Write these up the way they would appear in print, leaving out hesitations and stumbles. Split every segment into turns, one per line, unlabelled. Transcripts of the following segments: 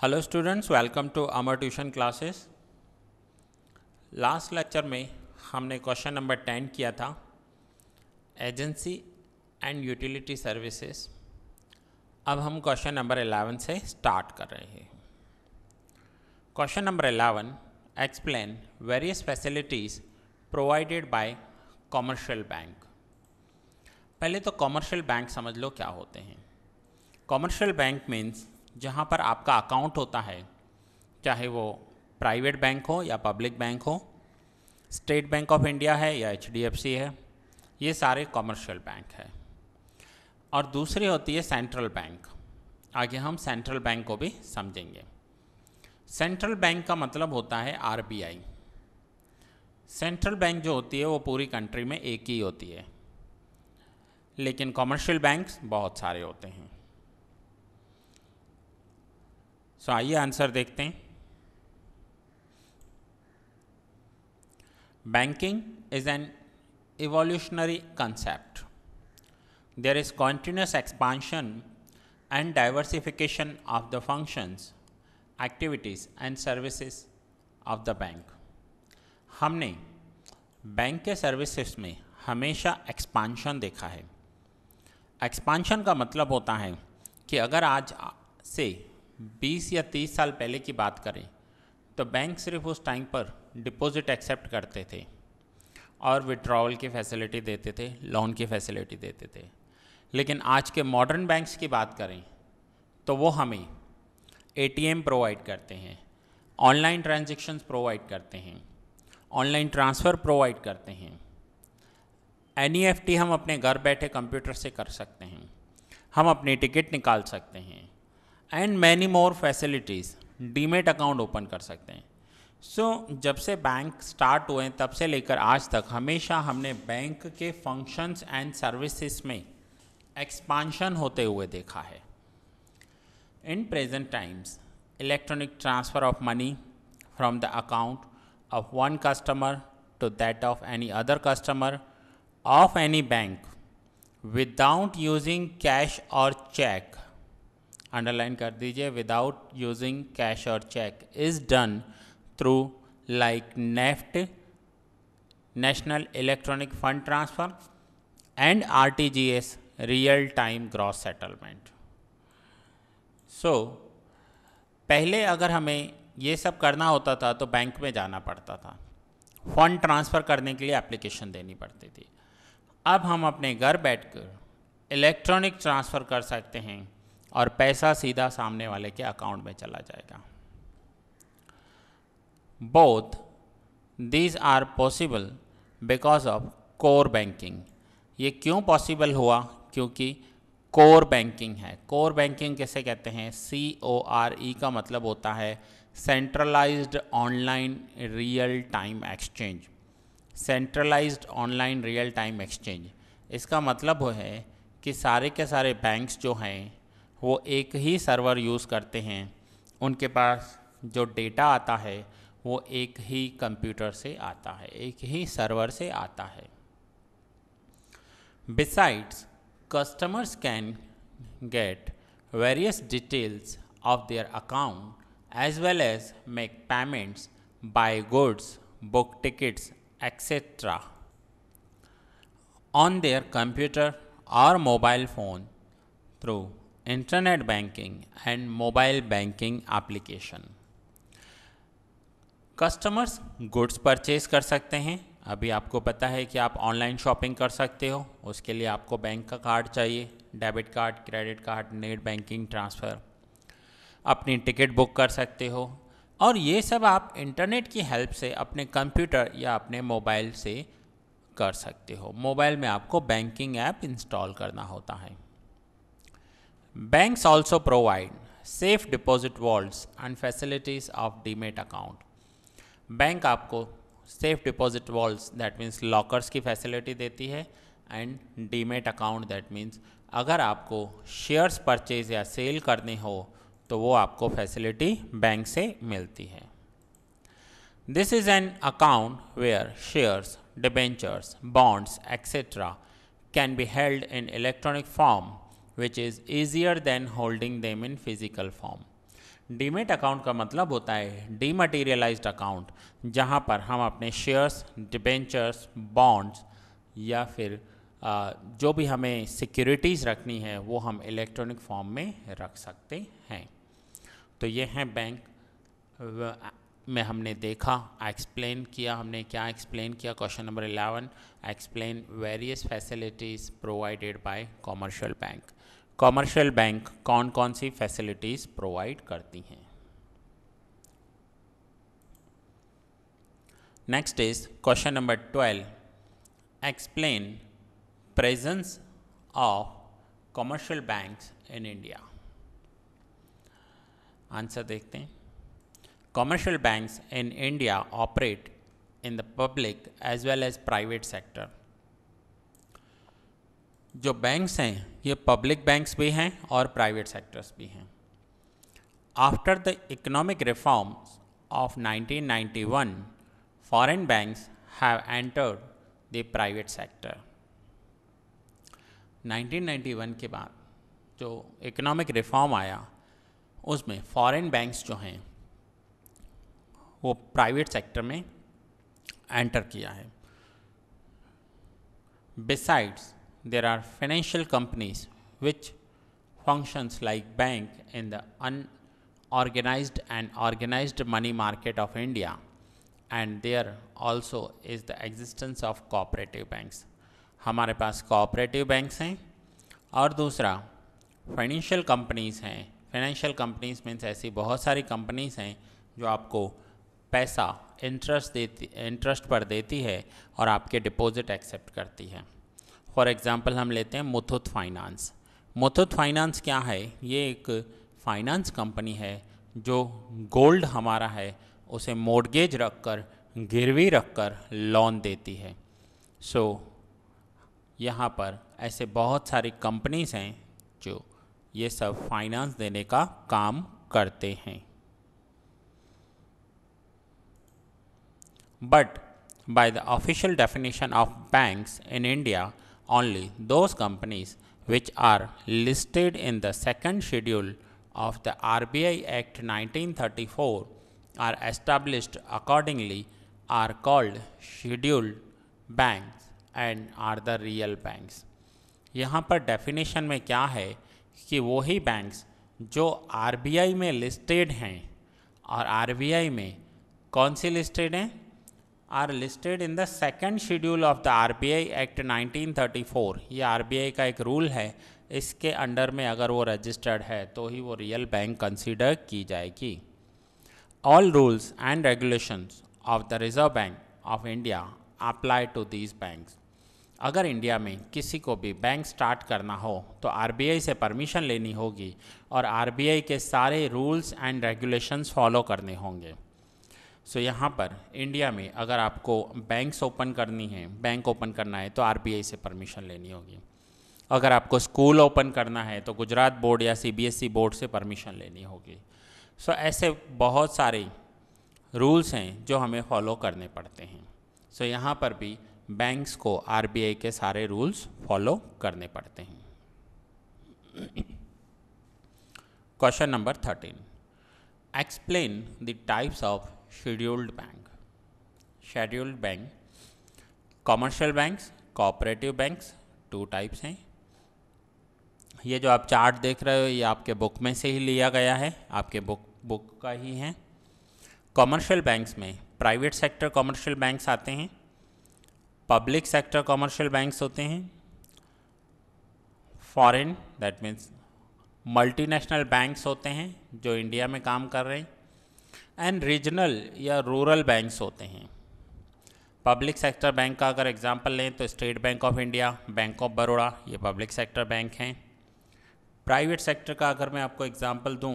Hello students, welcome to Amar tuition classes. Last lecture में हमने question number 10 किया था, एजेंसी एंड यूटिलिटी सर्विसेज। अब हम क्वेश्चन नंबर 11 से स्टार्ट कर रहे हैं। Question number 11, explain various facilities provided by commercial bank. पहले तो कॉमर्शियल बैंक समझ लो क्या होते हैं। कॉमर्शियल बैंक मीन्स जहाँ पर आपका अकाउंट होता है, चाहे वो प्राइवेट बैंक हो या पब्लिक बैंक हो, स्टेट बैंक ऑफ इंडिया है या HDFC है, ये सारे कॉमर्शियल बैंक है। और दूसरी होती है सेंट्रल बैंक। आगे हम सेंट्रल बैंक को भी समझेंगे। सेंट्रल बैंक का मतलब होता है RBI। सेंट्रल बैंक जो होती है वो पूरी कंट्री में एक ही होती है, लेकिन कॉमर्शियल बैंक्स बहुत सारे होते हैं। सो आइए आंसर देखते हैं। Banking is an evolutionary concept. There is continuous expansion and diversification of the functions, activities and services of the bank. हमने बैंक के सर्विसेज में हमेशा एक्सपांशन देखा है। एक्सपांशन का मतलब होता है कि अगर आज से 20 या 30 साल पहले की बात करें तो बैंक सिर्फ उस टाइम पर डिपॉजिट एक्सेप्ट करते थे और विड्रॉवल की फैसिलिटी देते थे, लोन की फैसिलिटी देते थे। लेकिन आज के मॉडर्न बैंक्स की बात करें तो वो हमें ATM प्रोवाइड करते हैं, ऑनलाइन ट्रांजैक्शंस प्रोवाइड करते हैं, ऑनलाइन ट्रांसफ़र प्रोवाइड करते हैं। NEFT हम अपने घर बैठे कंप्यूटर से कर सकते हैं, हम अपनी टिकट निकाल सकते हैं, and many more facilities. Demat account open कर सकते हैं। जब से बैंक स्टार्ट हुए तब से लेकर आज तक हमेशा हमने बैंक के फंक्शंस एंड सर्विसेज में एक्सपांशन होते हुए देखा है। In present times, electronic transfer of money from the account of one customer to that of any other customer of any bank without using cash और चेक, अंडरलाइन कर दीजिए, without using cash और cheque, is done through like NEFT, national electronic fund transfer, and RTGS, real time gross settlement. पहले अगर हमें ये सब करना होता था तो बैंक में जाना पड़ता था, फंड ट्रांसफ़र करने के लिए एप्लीकेशन देनी पड़ती थी। अब हम अपने घर बैठकर इलेक्ट्रॉनिक ट्रांसफ़र कर सकते हैं और पैसा सीधा सामने वाले के अकाउंट में चला जाएगा। Both these are possible because of core banking. ये क्यों पॉसिबल हुआ? क्योंकि कोर बैंकिंग है। कोर बैंकिंग किसे कहते हैं? CORE का मतलब होता है centralised online real time exchange. Centralised online real time exchange, इसका मतलब वो है कि सारे के सारे बैंक्स जो हैं वो एक ही सर्वर यूज़ करते हैं। उनके पास जो डेटा आता है वो एक ही कंप्यूटर से आता है, एक ही सर्वर से आता है। Besides, customers can get various details of their account as well as make payments, buy goods, book tickets etcetera on their computer or mobile phone through internet banking and mobile banking application. Customers goods purchase कर सकते हैं। अभी आपको पता है कि आप online shopping कर सकते हो, उसके लिए आपको बैंक का कार्ड चाहिए, debit card, credit card, net banking transfer. अपनी टिकट बुक कर सकते हो, और ये सब आप इंटरनेट की हेल्प से अपने कंप्यूटर या अपने मोबाइल से कर सकते हो। मोबाइल में आपको बैंकिंग ऐप इंस्टॉल करना होता है। Banks also provide safe deposit vaults and facilities of demat account. Bank आपको safe deposit vaults, that means lockers की फैसिलिटी देती है, and demat account, that means अगर आपको शेयर्स परचेज या सेल करने हो तो वो आपको फैसिलिटी बैंक से मिलती है। This is an account where shares, debentures, bonds, etc. can be held in electronic form, which is easier than holding them in physical form. Demat account का मतलब होता है डीमटेरियलाइज्ड अकाउंट, जहां पर हम अपने शेयर्स, डिबेंचर्स, बॉन्ड्स या फिर जो भी हमें सिक्योरिटीज़ रखनी है वो हम इलेक्ट्रॉनिक फॉर्म में रख सकते हैं। तो ये हैं बैंक में हमने देखा, एक्सप्लेन किया। हमने क्या एक्सप्लेन किया? Question number 11, explain various facilities provided by commercial bank. Commercial bank कौन कौन सी फैसिलिटीज़ प्रोवाइड करती हैं? Next is question number 12, explain presence of commercial banks in India. Answer देखते हैं। Commercial banks in India operate in the public as well as private sector. जो banks हैं ये public banks भी हैं और प्राइवेट सेक्टर्स भी हैं। After the economic reforms of 1991, foreign banks have entered the private sector. 1991 के बाद जो इकोनॉमिक रिफॉर्म आया उसमें फॉरेन बैंक्स जो हैं वो प्राइवेट सेक्टर में एंटर किया है। Besides there are financial companies which functions like bank in the unorganised and organised money market of India, and there also is the existence of cooperative banks. हमारे पास cooperative banks हैं और दूसरा financial companies हैं। Financial companies means ऐसी बहुत सारी companies हैं जो आपको पैसा इंटरेस्ट पर देती है और आपके डिपॉजिट एक्सेप्ट करती है। फॉर एग्जांपल हम लेते हैं मुथूट फाइनेंस। मुथूट फाइनेंस क्या है? ये एक फाइनेंस कंपनी है जो गोल्ड हमारा है उसे मॉर्गेज रखकर, गिरवी रखकर लोन देती है। सो यहाँ पर ऐसे बहुत सारी कंपनीज हैं जो ये सब फाइनेंस देने का काम करते हैं। But by the official definition of banks in India, only those companies which are listed in the second schedule of the RBI Act 1934 are established accordingly are called scheduled banks and are the real banks. यहाँ पर definition में क्या है कि वही banks जो RBI में listed हैं, और RBI में कौन सी लिस्टेड हैं? Are listed in the second schedule of the RBI act 1934। ये RBI का एक रूल है, इसके अंडर में अगर वो रजिस्टर्ड है तो ही वो रियल बैंक कंसीडर की जाएगी। All rules and regulations of the Reserve Bank of India apply to these banks. अगर इंडिया में किसी को भी बैंक स्टार्ट करना हो तो RBI से परमिशन लेनी होगी और RBI के सारे रूल्स एंड रेगुलेशंस फॉलो करने होंगे। सो यहाँ पर इंडिया में अगर आपको बैंक्स ओपन करनी है, बैंक ओपन करना है तो RBI से परमिशन लेनी होगी। अगर आपको स्कूल ओपन करना है तो गुजरात बोर्ड या CBSE बोर्ड से परमिशन लेनी होगी। सो ऐसे बहुत सारे रूल्स हैं जो हमें फॉलो करने पड़ते हैं। सो यहाँ पर भी बैंक्स को RBI के सारे रूल्स फॉलो करने पड़ते हैं। Question number 13, explain the types of scheduled bank. Scheduled bank, commercial banks, cooperative banks, 2 types हैं। ये जो आप चार्ट देख रहे हो ये आपके बुक में से ही लिया गया है, आपके बुक का ही है। कॉमर्शियल बैंक्स में प्राइवेट सेक्टर कॉमर्शियल बैंक्स आते हैं, पब्लिक सेक्टर कॉमर्शियल बैंक्स होते हैं, foreign that means multinational banks होते हैं जो इंडिया में काम कर रहे हैं, एंड रीजनल या रूरल बैंक्स होते हैं। पब्लिक सेक्टर बैंक का अगर एग्जांपल लें तो state bank of India, bank of Baroda, ये पब्लिक सेक्टर बैंक हैं। प्राइवेट सेक्टर का अगर मैं आपको एग्जांपल दूं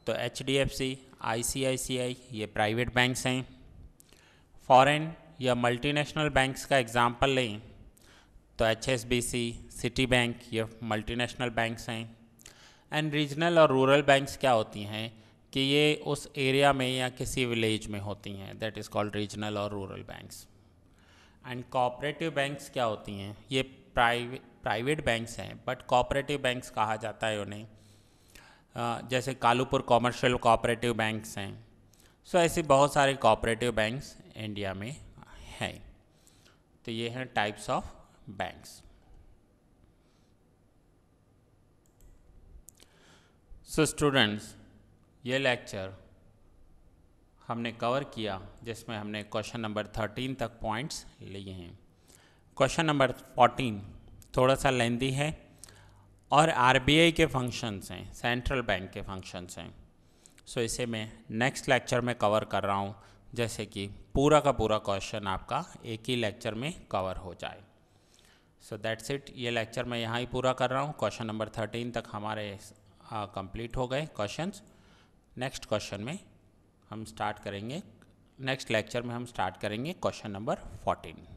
तो HDFC, ICICI, ये प्राइवेट बैंक्स हैं। फॉरेन या मल्टीनेशनल बैंक्स का एग्जांपल लें तो HSBC, सिटी बैंक, ये मल्टीनेशनल बैंक्स हैं। एंड रीजनल और रूरल बैंक्स क्या होती हैं कि ये उस एरिया में या किसी विलेज में होती हैं, दैट इज़ कॉल्ड रीजनल और rural banks. And cooperative banks क्या होती हैं? ये प्राइवेट बैंक्स हैं बट कोऑपरेटिव बैंक्स कहा जाता है उन्हें। जैसे कालूपुर कॉमर्शियल कोऑपरेटिव बैंक्स हैं। सो ऐसे बहुत सारे कोऑपरेटिव बैंक्स इंडिया में हैं। तो ये हैं types of banks. So students, ये लेक्चर हमने कवर किया जिसमें हमने क्वेश्चन नंबर 13 तक पॉइंट्स लिए हैं। क्वेश्चन नंबर 14 थोड़ा सा लेंदी है और आरबीआई के फंक्शंस हैं, सेंट्रल बैंक के फंक्शंस हैं। सो इसे मैं नेक्स्ट लेक्चर में कवर कर रहा हूँ, जैसे कि पूरा का पूरा क्वेश्चन आपका एक ही लेक्चर में कवर हो जाए। So that's it. ये लेक्चर मैं यहाँ ही पूरा कर रहा हूँ। क्वेश्चन नंबर 13 तक हमारे कंप्लीट हो गए क्वेश्चंस। नेक्स्ट क्वेश्चन में हम स्टार्ट करेंगे, नेक्स्ट लेक्चर में हम स्टार्ट करेंगे क्वेश्चन नंबर 14।